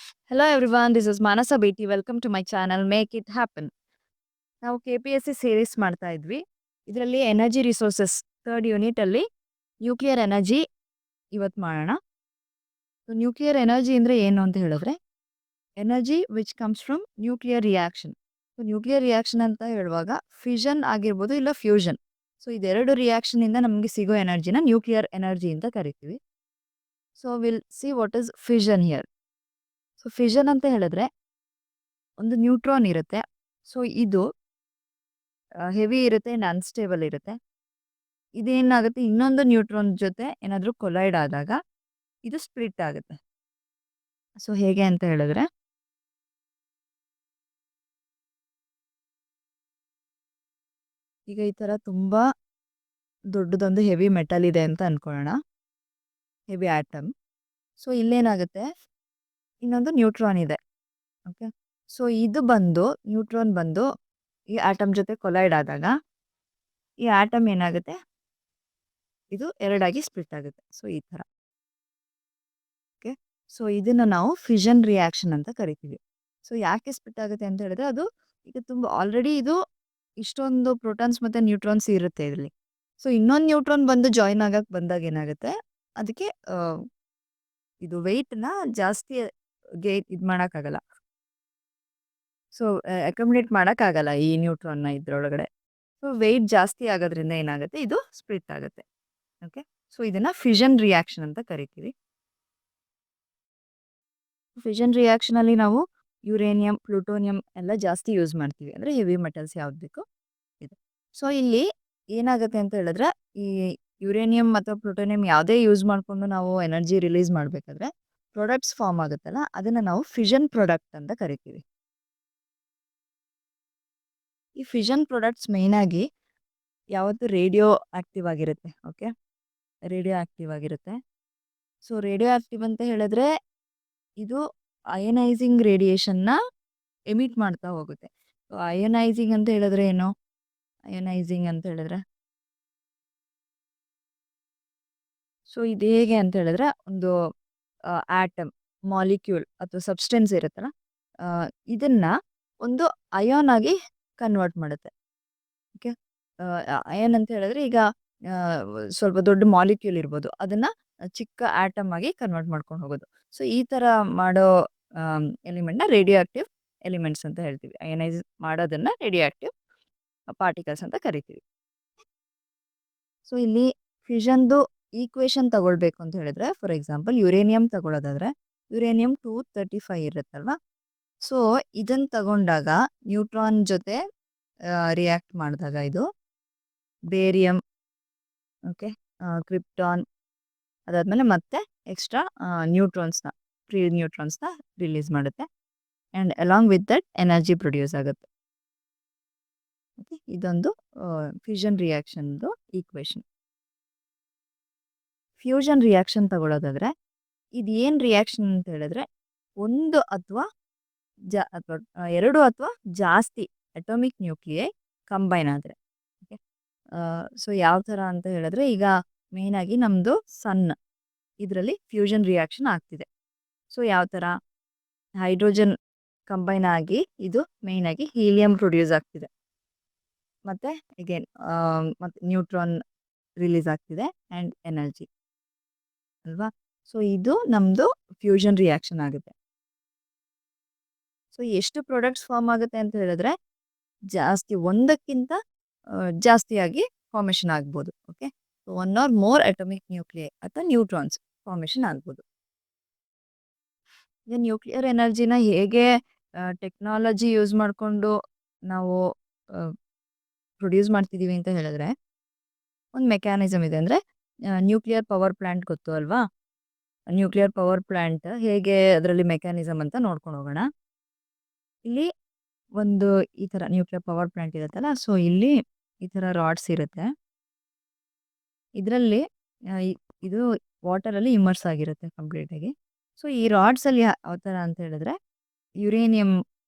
Hello everyone, this is Manasa Beti. Welcome to my channel Make It Happen. ನಾವು KPSC series ಮಾಡ್ತಾ ಇದ್ವಿ. ಇದರಲ್ಲಿ energy resources third unit ಅಲ್ಲಿ nuclear energy ಇವತ್ತು ಮಾಡೋಣ. ನ್ಯೂಕ್ಲಿಯರ್ ಎನರ್ಜಿ ಅಂದ್ರೆ ಏನು ಅಂತ ಹೇಳಿದ್ರೆ energy which comes from nuclear reaction. Nuclear reaction ಅಂತ ಹೇಳುವಾಗ ಫಿಷನ್ ಆಗಿರ್ಬೋದು ಇಲ್ಲ ಫ್ಯೂಷನ್. ಇದೆರಡು ರಿಯಾಕ್ಷನ್ ಇಂದ ನಮಗೆ ಸಿಗೋ ಎನರ್ಜಿನ ನ್ಯೂಕ್ಲಿಯರ್ ಎನರ್ಜಿ ಅಂತ ಕರಿತೀವಿ. Will see what is fission here. Fission ಅಂತ ಹೇಳಿದ್ರೆ ಒಂದು ನ್ಯೂಟ್ರಾನ್ ಇರುತ್ತೆ. ಇದು ಹೆವಿ ಇರುತ್ತೆ ಅಂಡ್ ಅನ್‌ಸ್ಟೇಬಲ್ ಇರುತ್ತೆ. ಇದೇನಾಗುತ್ತೆ ಇನ್ನೊಂದು ನ್ಯೂಟ್ರಾನ್ ಜೊತೆ ಏನಾದ್ರೂ ಕೊಲೈಡ್ ಆದಾಗ ಇದು ಸ್ಪ್ಲಿಟ್ ಆಗುತ್ತೆ. ಹೇಗೆ ಅಂತ ಹೇಳಿದ್ರೆ ಈಗ ಈ ತರ ತುಂಬಾ ದೊಡ್ಡದೊಂದು ಹೆವಿ ಮೆಟಲ್ ಇದೆ ಅಂತ ಅನ್ಕೊಳ್ಳೋಣ. Heavy atom. ಇಲ್ಲೇನಾಗುತ್ತೆ ಇನ್ನೊಂದು ನ್ಯೂಟ್ರಾನ್ ಇದೆ. ಓಕೆ. ಇದು ಬಂದು ನ್ಯೂಟ್ರಾನ್ ಬಂದು ಈ ಆಟಮ್ ಜೊತೆ ಕೊಲೈಡ್ ಆದಾಗ ಈ ಆಟಮ್ ಏನಾಗುತ್ತೆ ಇದು ಎರಡಾಗಿ ಸ್ಪ್ಲಿಟ್ ಆಗುತ್ತೆ. ಈ ತರ. ಓಕೆ. ಇದನ್ನ ನಾವು ಫಿಷನ್ ರಿಯಾಕ್ಷನ್ ಅಂತ ಕರಿತೀವಿ. ಯಾಕೆ ಸ್ಪ್ಲಿಟ್ ಆಗುತ್ತೆ ಅಂತ ಹೇಳಿದ್ರೆ ಅದು ಈಗ ತುಂಬಾ ಆಲ್ರೆಡಿ ಇದು ಇಷ್ಟೊಂದು ಪ್ರೋಟಾನ್ಸ್ ಮತ್ತೆ ನ್ಯೂಟ್ರಾನ್ಸ್ ಇರುತ್ತೆ ಇದರಲ್ಲಿ. ಇನ್ನೊಂದು ನ್ಯೂಟ್ರಾನ್ ಬಂದು ಜಾಯಿನ್ ಆಗಕ್ ಬಂದಾಗ ಏನಾಗುತ್ತೆ ಅದಕ್ಕೆ ಇದು ವೆಯ್ಟ್ ನ ಜಾಸ್ತಿ ಇದು ಮಾಡಕ್ಕಾಗಲ್ಲ. ಅಕಾಮಿಡೇಟ್ ಮಾಡಕ್ಕಾಗಲ್ಲ ಈ ನ್ಯೂಟ್ರಾನ್ ನ ಇದ್ರೊಳಗಡೆ. ವೆಯ್ಟ್ ಜಾಸ್ತಿ ಆಗೋದ್ರಿಂದ ಏನಾಗುತ್ತೆ ಇದು ಸ್ಪ್ಲಿಟ್ ಆಗುತ್ತೆ. ಓಕೆ. ಇದನ್ನ ಫಿಷನ್ ರಿಯಾಕ್ಷನ್ ಅಂತ ಕರಿತೀವಿ. ಫಿಷನ್ ರಿಯಾಕ್ಷನ್ ಅಲ್ಲಿ ನಾವು ಯುರೇನಿಯಂ, ಪ್ಲೂಟೋನಿಯಂ ಎಲ್ಲ ಜಾಸ್ತಿ ಯೂಸ್ ಮಾಡ್ತೀವಿ. ಅಂದ್ರೆ ಹೆವಿ ಮೆಟಲ್ಸ್ ಯಾವ್ದು ಬೇಕೋ ಇದು. ಇಲ್ಲಿ ಏನಾಗುತ್ತೆ ಅಂತ ಹೇಳಿದ್ರೆ ಈ ಯುರೇನಿಯಂ ಅಥವಾ ಪ್ಲೂಟೋನಿಯಂ ಯಾವುದೇ ಯೂಸ್ ಮಾಡ್ಕೊಂಡು ನಾವು ಎನರ್ಜಿ ರಿಲೀಸ್ ಮಾಡ್ಬೇಕಾದ್ರೆ ಪ್ರಾಡಕ್ಟ್ಸ್ ಫಾರ್ಮ್ ಆಗುತ್ತಲ್ಲ ಅದನ್ನ ನಾವು ಫಿಷನ್ ಪ್ರಾಡಕ್ಟ್ ಅಂತ ಕರಿತೀವಿ. ಈ ಫಿಷನ್ ಪ್ರಾಡಕ್ಟ್ಸ್ ಮೇನ್ ಆಗಿ ಯಾವತ್ತು ರೇಡಿಯೋ ಆಕ್ಟಿವ್ ಆಗಿರುತ್ತೆ. ಓಕೆ. ರೇಡಿಯೋ ಆಕ್ಟಿವ್ ಆಗಿರುತ್ತೆ. ರೇಡಿಯೋ ಆಕ್ಟಿವ್ ಅಂತ ಹೇಳಿದ್ರೆ ಇದು ಅಯನೈಸಿಂಗ್ ರೇಡಿಯೇಷನ್ ನ ಎಮಿಟ್ ಮಾಡ್ತಾ ಹೋಗುತ್ತೆ. ಅಯನೈಸಿಂಗ್ ಅಂತ ಹೇಳಿದ್ರೆ ಏನು? ಅಯನೈಸಿಂಗ್ ಅಂತ ಹೇಳಿದ್ರೆ ಇದು ಹೇಗೆ ಅಂತ ಹೇಳಿದ್ರೆ ಒಂದು ಆಟಮ್, ಮಾಲಿಕ್ಯೂಲ್ ಅಥವಾ ಸಬ್ಸ್ಟೆನ್ಸ್ ಇರುತ್ತಲ್ಲ ಇದನ್ನ ಒಂದು ಅಯಾನ್ ಆಗಿ ಕನ್ವರ್ಟ್ ಮಾಡುತ್ತೆ. ಓಕೆ. ಅಯಾನ್ ಅಂತ ಹೇಳಿದ್ರೆ ಈಗ ಸ್ವಲ್ಪ ದೊಡ್ಡ ಮಾಲಿಕ್ಯೂಲ್ ಇರ್ಬೋದು ಅದನ್ನ ಚಿಕ್ಕ ಆಟಮ್ ಆಗಿ ಕನ್ವರ್ಟ್ ಮಾಡ್ಕೊಂಡು ಹೋಗೋದು. ಈ ತರ ಮಾಡೋ ಎಲಿಮೆಂಟ್ ನ ರೇಡಿಯೋ ಆಕ್ಟಿವ್ ಎಲಿಮೆಂಟ್ಸ್ ಅಂತ ಹೇಳ್ತೀವಿ. ಅಯನೈಸ್ ಮಾಡೋದನ್ನ ರೇಡಿಯೋ ಆಕ್ಟಿವ್ ಪಾರ್ಟಿಕಲ್ಸ್ ಅಂತ ಕರಿತೀವಿ. ಇಲ್ಲಿ ಫಿಷನ್ದು ಈಕ್ವೇಶನ್ ತಗೊಳ್ಬೇಕು ಅಂತ ಹೇಳಿದ್ರೆ ಫಾರ್ ಎಕ್ಸಾಂಪಲ್ ಯುರೇನಿಯಂ ತಗೊಳ್ಳೋದಾದ್ರೆ ಯುರೇನಿಯಂ 235 ಇರುತ್ತಲ್ವಾ. ಇದನ್ನ ತಗೊಂಡಾಗ ನ್ಯೂಟ್ರಾನ್ ಜೊತೆ ರಿಯಾಕ್ಟ್ ಮಾಡಿದಾಗ ಇದು ಬೇರಿಯಂ, ಓಕೆ, ಕ್ರಿಪ್ಟಾನ್ ಅದಾದ್ಮೇಲೆ ಮತ್ತೆ ಎಕ್ಸ್ಟ್ರಾ ನ್ಯೂಟ್ರಾನ್ಸ್ನ ಫ್ರೀ ನ್ಯೂಟ್ರಾನ್ಸ್ನ ರಿಲೀಸ್ ಮಾಡುತ್ತೆ and along with that energy produce ಆಗುತ್ತೆ. ಓಕೆ. ಇದೊಂದು ಫ್ಯೂಷನ್ ರಿಯಾಕ್ಷನ್ದು ಈಕ್ವೇಶನ್. ಫ್ಯೂಷನ್ ರಿಯಾಕ್ಷನ್ ತಗೊಳ್ಳೋದಾದ್ರೆ ಇದು ಏನು ರಿಯಾಕ್ಷನ್ ಅಂತ ಹೇಳಿದ್ರೆ ಒಂದು ಅಥವಾ ಎರಡು ಅಥವಾ ಜಾಸ್ತಿ ಅಟೋಮಿಕ್ ನ್ಯೂಕ್ಲಿಯೈ ಕಂಬೈನ್ ಆದರೆ. ಓಕೆ. ಯಾವ ಥರ ಅಂತ ಹೇಳಿದ್ರೆ ಈಗ ಮೇನ್ ಆಗಿ ನಮ್ಮದು ಸನ್ ಇದರಲ್ಲಿ ಫ್ಯೂಷನ್ ರಿಯಾಕ್ಷನ್ ಆಗ್ತಿದೆ. ಯಾವ ಥರ ಹೈಡ್ರೋಜನ್ ಕಂಬೈನ್ ಆಗಿ ಇದು ಮೇನ್ ಆಗಿ ಹೀಲಿಯಂ ಪ್ರೊಡ್ಯೂಸ್ ಆಗ್ತಿದೆ. ಮತ್ತೆ ಅಗೇನ್ ಮತ್ತೆ ನ್ಯೂಟ್ರಾನ್ ರಿಲೀಸ್ ಆಗ್ತಿದೆ ಆ್ಯಂಡ್ ಎನರ್ಜಿ ಅಲ್ವಾ. ಇದು ನಮ್ಮದು ಫ್ಯೂಷನ್ ರಿಯಾಕ್ಷನ್ ಆಗುತ್ತೆ. ಎಷ್ಟು ಪ್ರಾಡಕ್ಟ್ಸ್ ಫಾರ್ಮ್ ಆಗುತ್ತೆ ಅಂತ ಹೇಳಿದ್ರೆ ಜಾಸ್ತಿ ಒಂದಕ್ಕಿಂತ ಜಾಸ್ತಿಯಾಗಿ ಫಾರ್ಮೇಷನ್ ಆಗ್ಬೋದು. Okay. One or more atomic nuclei ಅಥವಾ ನ್ಯೂಟ್ರಾನ್ಸ್ ಫಾರ್ಮೇಷನ್ ಆಗ್ಬೋದು. ಈಗ ನ್ಯೂಕ್ಲಿಯರ್ ಎನರ್ಜಿನ ಹೇಗೆ ಟೆಕ್ನಾಲಜಿ ಯೂಸ್ ಮಾಡಿಕೊಂಡು ನಾವು ಪ್ರೊಡ್ಯೂಸ್ ಮಾಡ್ತಿದ್ದೀವಿ ಅಂತ ಹೇಳಿದ್ರೆ ಒಂದು ಮೆಕ್ಯಾನಿಸಮ್ ಇದೆ. ಅಂದರೆ ನ್ಯೂಕ್ಲಿಯರ್ ಪವರ್ ಪ್ಲಾಂಟ್ ಗೊತ್ತು ಅಲ್ವಾ. ನ್ಯೂಕ್ಲಿಯರ್ ಪವರ್ ಪ್ಲಾಂಟ್ ಹೇಗೆ ಅದರಲ್ಲಿ ಮೆಕ್ಯಾನಿಸಮ್ ಅಂತ ನೋಡ್ಕೊಂಡು ಹೋಗೋಣ. ಇಲ್ಲಿ ಒಂದು ಈ ಥರ ನ್ಯೂಕ್ಲಿಯರ್ ಪವರ್ ಪ್ಲಾಂಟ್ ಇರುತ್ತಲ್ಲ. ಇಲ್ಲಿ ಈ ಥರ ರಾಡ್ಸ್ ಇರುತ್ತೆ. ಇದರಲ್ಲಿ ಇದು ವಾಟರಲ್ಲಿ ಇಮರ್ಸ್ ಆಗಿರುತ್ತೆ ಕಂಪ್ಲೀಟಾಗಿ. ಈ ರಾಡ್ಸಲ್ಲಿ ಯಾವ ಥರ ಅಂತ ಹೇಳಿದ್ರೆ ಯುರೇನಿಯಂ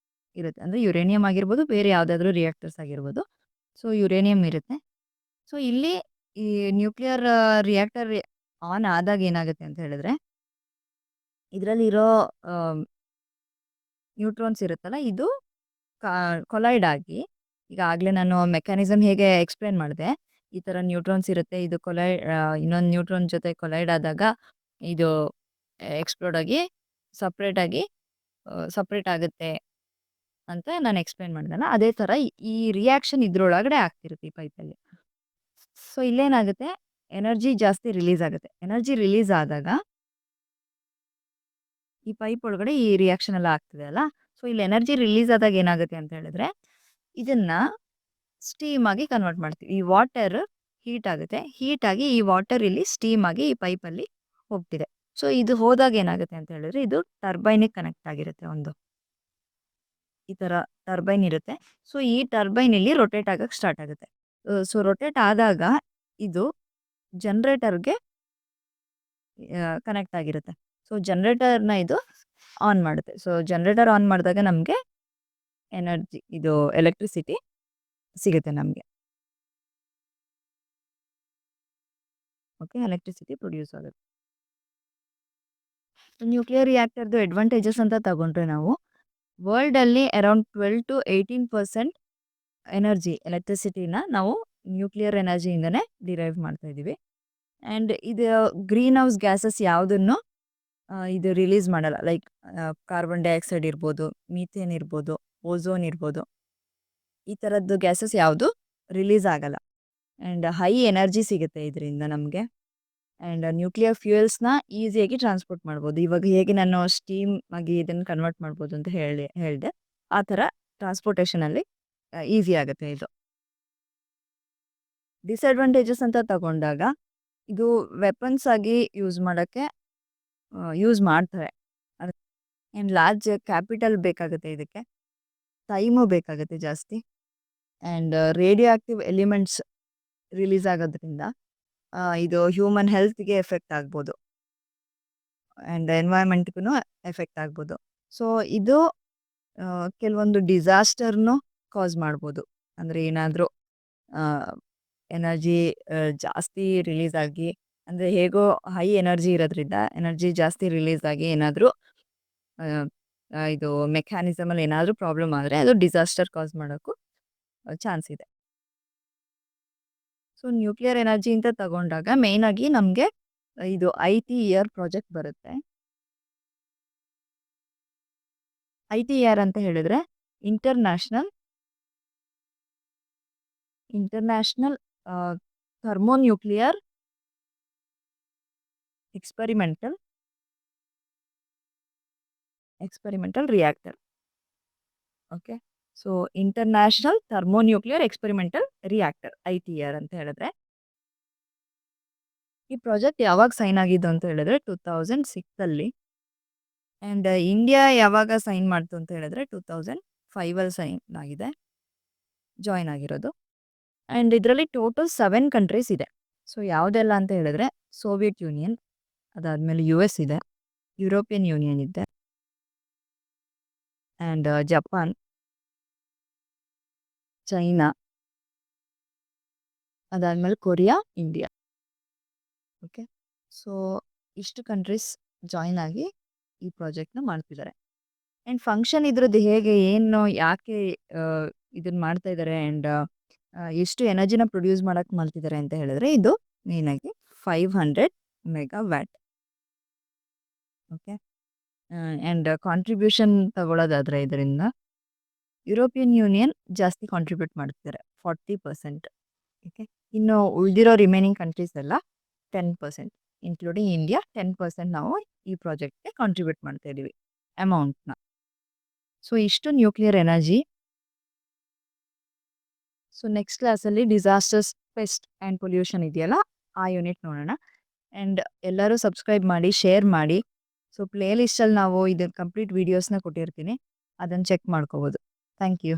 ಇರುತ್ತೆ. ಅಂದರೆ ಯುರೇನಿಯಂ ಆಗಿರ್ಬೋದು, ಬೇರೆ ಯಾವುದಾದ್ರೂ ರಿಯಾಕ್ಟರ್ಸ್ ಆಗಿರ್ಬೋದು. ಯುರೇನಿಯಂ ಇರುತ್ತೆ. ಇಲ್ಲಿ ಈ ನ್ಯೂಕ್ಲಿಯರ್ ರಿಯಾಕ್ಟರ್ ಆನ್ ಆದಾಗ ಏನಾಗುತ್ತೆ ಅಂತ ಹೇಳಿದ್ರೆ ಇದರಲ್ಲಿರೋ ನ್ಯೂಟ್ರಾನ್ಸ್ ಇರುತ್ತಲ್ಲ, ಇದು ಕೊಲೈಡ್ ಆಗಿ, ಈಗ ಆಗಲೇ ನಾನು ಮೆಕ್ಯಾನಿಸಮ್ ಹೇಗೆ ಎಕ್ಸ್ಪ್ಲೇನ್ ಮಾಡಿದೆ, ಈ ಥರ ನ್ಯೂಟ್ರಾನ್ಸ್ ಇರುತ್ತೆ, ಇದು ಇನ್ನೊಂದು ನ್ಯೂಟ್ರಾನ್ ಜೊತೆ ಕೊಲೈಡ್ ಆದಾಗ ಇದು ಎಕ್ಸ್ಪ್ಲೋಡ್ ಆಗಿ ಸಪ್ರೇಟ್ ಆಗುತ್ತೆ ಅಂತ ನಾನು ಎಕ್ಸ್ಪ್ಲೇನ್ ಮಾಡಿದೆನಲ್ಲ, ಅದೇ ಥರ ಈ ರಿಯಾಕ್ಷನ್ ಇದ್ರೊಳಗಡೆ ಆಗ್ತಿರುತ್ತೆ ಈ ಪೈಪಲ್ಲಿ. ಸೊ ಇಲ್ಲೇನಾಗುತ್ತೆ, ಎನರ್ಜಿ ಜಾಸ್ತಿ ರಿಲೀಸ್ ಆಗುತ್ತೆ. ಎನರ್ಜಿ ರಿಲೀಸ್ ಆದಾಗ ಈ ಪೈಪ್ ಒಳಗಡೆ ಈ ರಿಯಾಕ್ಷನ್ ಎಲ್ಲ ಆಗ್ತಿದೆ ಅಲ್ಲ, ಸೊ ಇಲ್ಲಿ ಎನರ್ಜಿ ರಿಲೀಸ್ ಆದಾಗ ಏನಾಗುತ್ತೆ ಅಂತ ಹೇಳಿದ್ರೆ, ಇದನ್ನ ಸ್ಟೀಮ್ ಆಗಿ ಕನ್ವರ್ಟ್ ಮಾಡ್ತೀವಿ. ಈ ವಾಟರ್ ಹೀಟ್ ಆಗುತ್ತೆ, ಹೀಟ್ ಆಗಿ ಈ ವಾಟರ್ ಇಲ್ಲಿ ಸ್ಟೀಮ್ ಆಗಿ ಈ ಪೈಪಲ್ಲಿ ಹೋಗ್ತಿದೆ. ಸೊ ಇದು ಹೋದಾಗ ಏನಾಗುತ್ತೆ ಅಂತ ಹೇಳಿದ್ರೆ, ಇದು ಟರ್ಬೈನಿಗೆ ಕನೆಕ್ಟ್ ಆಗಿರುತ್ತೆ. ಈ ತರ ಟರ್ಬೈನ್ ಇರುತ್ತೆ. ಸೊ ಈ ಟರ್ಬೈನ್ ಇಲ್ಲಿ ರೊಟೇಟ್ ಆಗಕ್ಕೆ ಸ್ಟಾರ್ಟ್ ಆಗುತ್ತೆ. ಸೊ ರೊಟೇಟ್ ಆದಾಗ ಇದು ಜನರೇಟರ್ಗೆ ಕನೆಕ್ಟ್ ಆಗಿರುತ್ತೆ. ಸೊ ಜನರೇಟರ್ನ ಇದು ಆನ್ ಮಾಡುತ್ತೆ. ಸೊ ಜನರೇಟರ್ ಆನ್ ಮಾಡಿದಾಗ ನಮಗೆ ಎನರ್ಜಿ, ಇದು ಎಲೆಕ್ಟ್ರಿಸಿಟಿ ಸಿಗುತ್ತೆ ನಮಗೆ. ಓಕೆ, ಎಲೆಕ್ಟ್ರಿಸಿಟಿ ಪ್ರೊಡ್ಯೂಸ್ ಆಗುತ್ತೆ. ನ್ಯೂಕ್ಲಿಯರ್ ರಿಯಾಕ್ಟರ್ದು ಅಡ್ವಾಂಟೇಜಸ್ ಅಂತ ತಗೊಂಡ್ರೆ ನಾವು ವರ್ಲ್ಡಲ್ಲಿ ಅರೌಂಡ್ 12-18% ಎನರ್ಜಿ, ಎಲೆಕ್ಟ್ರಿಸಿಟಿನ ನಾವು ನ್ಯೂಕ್ಲಿಯರ್ ಎನರ್ಜಿಯಿಂದನೇ ಡಿರೈವ್ ಮಾಡ್ತಾ ಇದ್ದೀವಿ. ಆ್ಯಂಡ್ ಇದು ಗ್ರೀನ್ ಹೌಸ್ ಗ್ಯಾಸಸ್ ಯಾವುದನ್ನು ಇದು ರಿಲೀಸ್ ಮಾಡಲ್ಲ. ಲೈಕ್ ಕಾರ್ಬನ್ ಡೈಆಕ್ಸೈಡ್ ಇರ್ಬೋದು, ಮೀಥೇನ್ ಇರ್ಬೋದು, ಓಝೋನ್ ಇರ್ಬೋದು, ಈ ಥರದ್ದು ಗ್ಯಾಸಸ್ ಯಾವುದು ರಿಲೀಸ್ ಆಗಲ್ಲ. ಆ್ಯಂಡ್ ಹೈ ಎನರ್ಜಿ ಸಿಗುತ್ತೆ ಇದರಿಂದ ನಮಗೆ. ಆ್ಯಂಡ್ ನ್ಯೂಕ್ಲಿಯರ್ ಫ್ಯೂಯಲ್ಸ್ನ ಈಸಿಯಾಗಿ ಟ್ರಾನ್ಸ್ಪೋರ್ಟ್ ಮಾಡ್ಬೋದು. ಇವಾಗ ಹೇಗೆ ನಾನು ಸ್ಟೀಮ್ ಆಗಿ ಇದನ್ನು ಕನ್ವರ್ಟ್ ಮಾಡ್ಬೋದು ಅಂತ ಹೇಳಿದೆ, ಆ ಥರ ಟ್ರಾನ್ಸ್ಪೋರ್ಟೇಷನಲ್ಲಿ ಈಸಿ ಆಗುತ್ತೆ ಇದು. ಡಿಸ್ಅಡ್ವಾಂಟೇಜಸ್ ಅಂತ ತಗೊಂಡಾಗ ಇದು ವೆಪನ್ಸ್ ಆಗಿ ಯೂಸ್ ಮಾಡ್ತಾರೆ. ಆ್ಯಂಡ್ ಲಾರ್ಜ್ ಕ್ಯಾಪಿಟಲ್ ಬೇಕಾಗುತ್ತೆ, ಇದಕ್ಕೆ ಟೈಮು ಬೇಕಾಗುತ್ತೆ ಜಾಸ್ತಿ. And radio active elements release ಆಗೋದ್ರಿಂದ ಇದು ಹ್ಯೂಮನ್ ಹೆಲ್ತ್ಗೆ ಎಫೆಕ್ಟ್ ಆಗ್ಬೋದು, ಆ್ಯಂಡ್ ಎನ್ವೈರ್ಮೆಂಟ್ಗೂ ಎಫೆಕ್ಟ್ ಆಗ್ಬೋದು. ಸೊ ಇದು ಕೆಲವೊಂದು ಡಿಸಾಸ್ಟರ್ನು ಕಾಸ್ ಮಾಡ್ಬೋದು. ಅಂದರೆ ಏನಾದರೂ ಎನರ್ಜಿ ಜಾಸ್ತಿ ರಿಲೀಸ್ ಆಗಿ, ಅಂದರೆ ಹೇಗೋ ಹೈ ಎನರ್ಜಿ ಇರೋದ್ರಿಂದ ಎನರ್ಜಿ ಜಾಸ್ತಿ ರಿಲೀಸ್ ಆಗಿ ಏನಾದರೂ ಇದು ಮೆಕ್ಯಾನಿಸಮಲ್ಲಿ ಏನಾದರೂ ಪ್ರಾಬ್ಲಮ್ ಆದರೆ ಅದು ಡಿಸಾಸ್ಟರ್ ಕಾಸ್ ಮಾಡೋಕ್ಕೂ ಚಾನ್ಸ್ ಇದೆ. ಸೊ ನ್ಯೂಕ್ಲಿಯರ್ ಎನರ್ಜಿ ಅಂತ ತಗೊಂಡಾಗ ಮೇಯ್ನಾಗಿ ನಮಗೆ ಇದು ITER ಪ್ರಾಜೆಕ್ಟ್ ಬರುತ್ತೆ. ITER ಅಂತ ಹೇಳಿದ್ರೆ international thermonuclear experimental reactor. Okay, so international thermonuclear experimental reactor, ITER ಅಂತ ಹೇಳಿದ್ರೆ. ಈ ಪ್ರಾಜೆಕ್ಟ್ ಯಾವಾಗ ಸೈನ್ ಆಗಿದ್ದು ಅಂತ ಹೇಳಿದ್ರೆ 2006 ಆ್ಯಂಡ್ ಇಂಡಿಯಾ ಯಾವಾಗ ಸೈನ್ ಮಾಡ್ತು ಅಂತ ಹೇಳಿದ್ರೆ 2005 ಸೈನ್ ಆಗಿದೆ, ಜಾಯಿನ್ ಆಗಿರೋದು. ಆ್ಯಂಡ್ ಇದರಲ್ಲಿ ಟೋಟಲ್ 7 ಕಂಟ್ರೀಸ್ ಇದೆ. ಸೊ ಯಾವುದೆಲ್ಲ ಅಂತ ಹೇಳಿದ್ರೆ ಸೋವಿಯತ್ ಯೂನಿಯನ್, ಅದಾದಮೇಲೆ US ಇದೆ, ಯುರೋಪಿಯನ್ ಯೂನಿಯನ್ ಇದೆ, ಆ್ಯಂಡ್ ಜಪಾನ್, ಚೈನಾ, ಅದಾದಮೇಲೆ ಕೊರಿಯಾ, ಇಂಡಿಯಾ. ಓಕೆ, ಸೊ ಇಷ್ಟು ಕಂಟ್ರೀಸ್ ಜಾಯಿನ್ ಆಗಿ ಈ ಪ್ರಾಜೆಕ್ಟ್ನ ಮಾಡ್ತಿದ್ದಾರೆ. ಆ್ಯಂಡ್ ಫಂಕ್ಷನ್ ಇದ್ರದ್ದು ಹೇಗೆ, ಏನು, ಯಾಕೆ ಇದನ್ನು ಮಾಡ್ತಾ ಇದ್ದಾರೆ, ಆ್ಯಂಡ್ ಎಷ್ಟು ಎನರ್ಜಿನ ಪ್ರೊಡ್ಯೂಸ್ ಮಾಡೋಕ್ಕೆ ಮಾಡ್ತಿದ್ದಾರೆ ಅಂತ ಹೇಳಿದ್ರೆ, ಇದು ಮೇಯ್ನಾಗಿ 500 ಮೆಗಾವ್ಯಾಟ್. ಓಕೆ, ಆ್ಯಂಡ್ ಕಾಂಟ್ರಿಬ್ಯೂಷನ್ ತಗೊಳ್ಳೋದಾದರೆ ಇದರಿಂದ ಯುರೋಪಿಯನ್ ಯೂನಿಯನ್ ಜಾಸ್ತಿ ಕಾಂಟ್ರಿಬ್ಯೂಟ್ ಮಾಡ್ತಿದ್ದಾರೆ, 40%. ಓಕೆ, ಇನ್ನು ಉಳಿದಿರೋ ರಿಮೈನಿಂಗ್ ಕಂಟ್ರೀಸ್ ಎಲ್ಲ 10%, ಇನ್ಕ್ಲೂಡಿಂಗ್ ಇಂಡಿಯಾ 10% ನಾವು ಈ ಪ್ರಾಜೆಕ್ಟ್ಗೆ ಕಾಂಟ್ರಿಬ್ಯೂಟ್ ಮಾಡ್ತಾ ಇದ್ದೀವಿ ಅಮೌಂಟ್ನ. ಸೊ ಇಷ್ಟು ನ್ಯೂಕ್ಲಿಯರ್ ಎನರ್ಜಿ. ಸೊ ನೆಕ್ಸ್ಟ್ ಕ್ಲಾಸಲ್ಲಿ ಡಿಸಾಸ್ಟರ್ಸ್, ಪೆಸ್ಟ್ ಆ್ಯಂಡ್ ಪೊಲ್ಯೂಷನ್ ಇದೆಯಲ್ಲ, ಆ ಯೂನಿಟ್ ನೋಡೋಣ. ಆ್ಯಂಡ್ ಎಲ್ಲರೂ ಸಬ್ಸ್ಕ್ರೈಬ್ ಮಾಡಿ, ಶೇರ್ ಮಾಡಿ. ಸೊ ಪ್ಲೇ ಲಿಸ್ಟಲ್ಲಿ ನಾವು ಇದರ ಕಂಪ್ಲೀಟ್ ವೀಡಿಯೋಸ್ನ ಕೊಟ್ಟಿರ್ತೀನಿ, ಅದನ್ನು ಚೆಕ್ ಮಾಡ್ಕೋಬೋದು. Thank you.